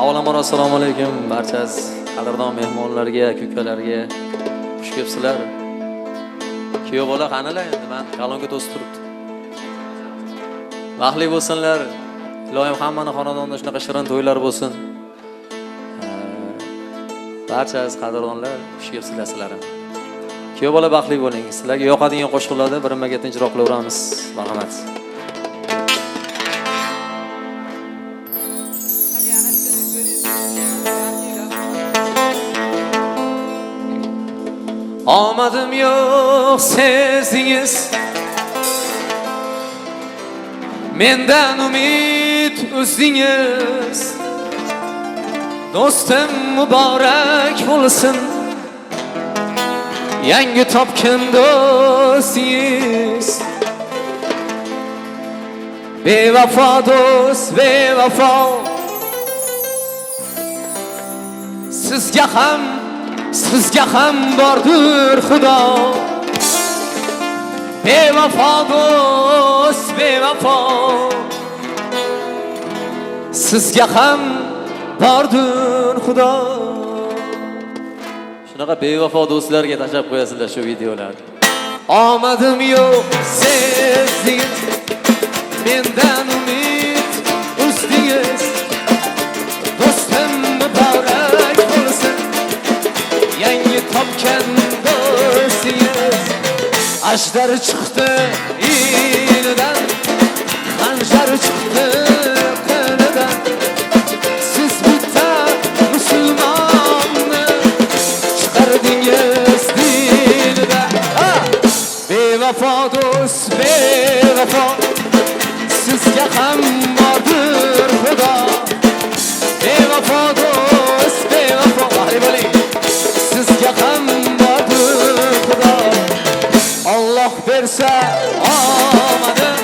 Avvalambor assalomu alaykum barchas qadrdon mehmonlarga, ko'kalarga. Xush kelibsizlar. Kuyov bola qanilar endi men kalonga to'sib turibdi. Baxtli bo'lsinlar. Ilohim hammani xonadonda shunaqa shirin to'ylar bo'lsin. Barchas qadrdonlar xush kelibsizlar sizlar. Kuyov bola baxtli bo'ling. Sizlarga yoqadigan qo'shiqlarni birma-birga ijro qilaveramiz. Marhamat. Omadim yo'q sezdingiz, mendan umid uzdingiz. Do'stim muborak bo'lsin, yangi topgan do'stingiz. Bevafo do'st, bevafo, sizga ham bordir Xudo. Bevafo do'st, bevafo, sizga ham bordir Xudo. Shunaqa bevafo do'stlarga tashlab qo'yasizlar shu videolarni. Omadim yo'q sezdingiz, mendan umid uzdingiz. Do'stim muborak bo'lsin, yangi topgan do'stingiz. Ajdar chiqdi inidan, xanjar chiqdi qinidan. Siz bitta musulmonni chiqardingiz dinidan. Bevafo do'st, bevafo, sizga ham bordir Xudo. Bevafo do'st, bevafo, bahri bo'ling, sizga ham bordir Xudo. Alloh bersa omadim,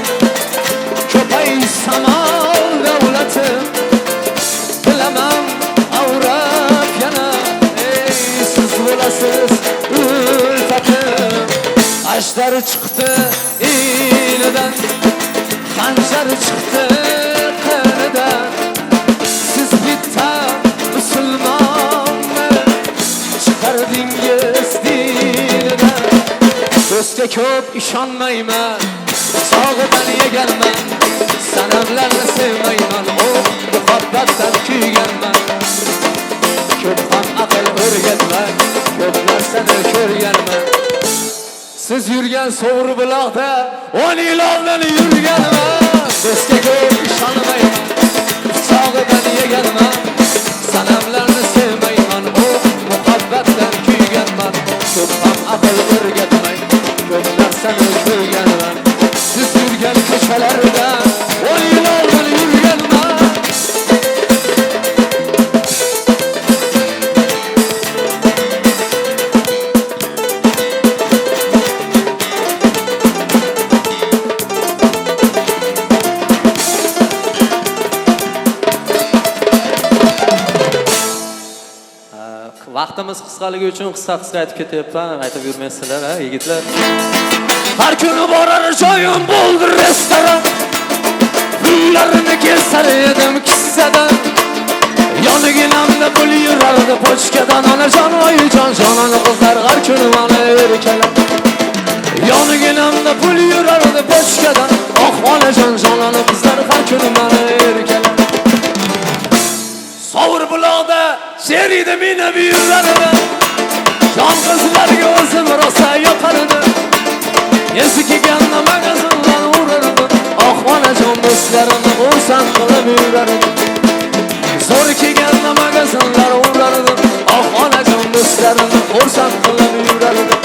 ko'paysa mol davlatim. Bilaman avrab yana, siz bo'lasiz ulfatim. Ajdar chiqdi inidan, xanjar chiqdi qinidan. Siz bitta musulmonni chiqardingiz dinidan. Do'stga ko'p ishonmayman, sog'idan yeganman. Sanamlarni sevmayman, muhabbatdan kuyganman. Ko'p ham aql o'rgatman, ko'p narsani ko'rganman. Siz yurgan so'g'ri buloqda 10 yil oldin yurganman. Do'stga ko'p ishonmayman, sog'idan yeganman. Sanamlarni sevmayman, muhabbatdan kuyganman. Ko'p ham aql o'rgatmay, ko'p narsani ko'rganman. Siz yurgan ko'chalarda 10 yil oldin yurganman. Vaqtimiz qisqaligi uchun qisqa aytib ketyapman. Aytib yurmaysizlar, yigitlar. Har kuni borar joyim bo'ldi restoran. Pullarini kesar edim kissadan. Yoniginamda pul yurardi pochkadan. Onajon, oyijon, jonona qizlar har kuni meni erkalab. Yoniginamda pul yurardi pochkadan. Oh onajon, jonona qizlar har kuni meni erkalab. Sovur buloqda sherida meni yurardi. Jon qizlarga o'zim rosa yoqardi. Esi kelganda magazindan urardi. Oh onajon, do'stlarimni xursand qilib yurardi. Zo'r kelganda magazinlar urardi. Oh onajon, do'stlarimni xursand qilib yurardi.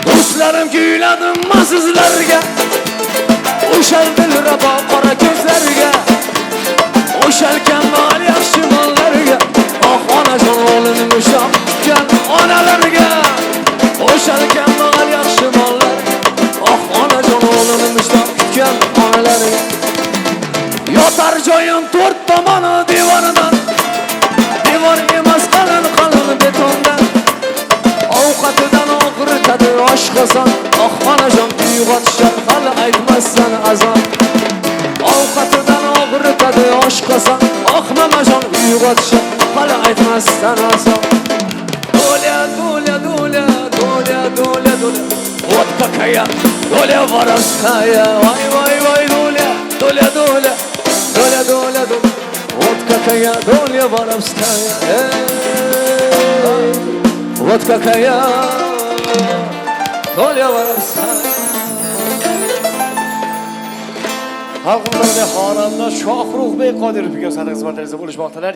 Do'stlarim kuyladim sizlarga, o'shal dilrabo qora ko'zlarga, o'shal kambag'al yaxshi mollarga. Oh onajon, o'g'lim o'shagan onalarga, o'shal kambag'al yaxshi mollarga. Oh onajon, o'g'lim o'shagan onalarga. Yotar joyim 4 tomoni devordan, devor emas qalin betondan. Ovqatidan og'ritadi oshqozon. Oh onajon, uyg'otishar hali aytmasdan azon. Ovqatidan og'ritadi oshqozon. Oh mamajon, uyg'otishim hali aytmasdan oson. Do'la, do'la, do'la, do'la, do'la, do'la. Вот какая доля воровская. Вай, вай, вай, доля, доля, доля, доля, доля, доля. Вот какая доля воровская. Вот какая доля воровская. Xalqimizda xonanda Shohruxbek Qodirovga xizmatlaringizni bo'lishmoqdalar.